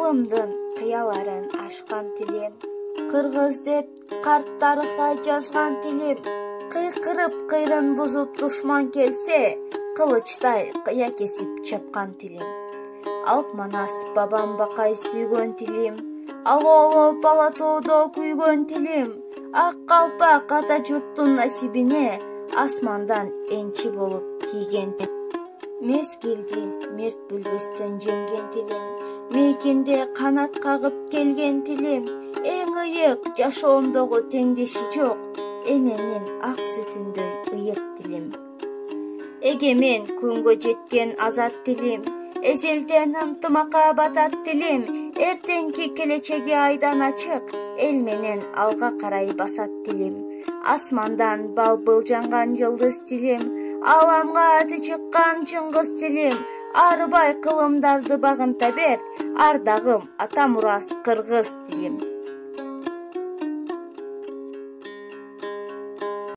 кылымдын кыяларын ашкан тилим, кыргыз деп карт тарыхка жазган тилим, кыйкырып кыйрын бузуп душман келсе, кылычтай кыя кесип чапкан тилим. Алп Манас бабам бакай сүйгөн тилим, алоолоп ала тоодо күйгөн тилим, ак калпак ата журттун насибине асмандан энчи болуп тийген тилим. Мезгилди мерт бүлбөстөн жеңген тилим, мейкинде канат кагып келген тилим, эң ыйык жашоомдогу теңдеши жок, эненин ак сүтүндөй ыйык тилим. Эгемен күнгө жеткен азат тилим, эзелден ынтымакка батат тилим, эртеңки келечеги айдан ачык, эл менен алга карай басат тилим. Асмандан балбыл жанган жылдыз тилим, аламга аты чыккан Чыңгыз тилим, арыбай кылымдарды багынта бер, ардагым ата мурас кыргыз тилим.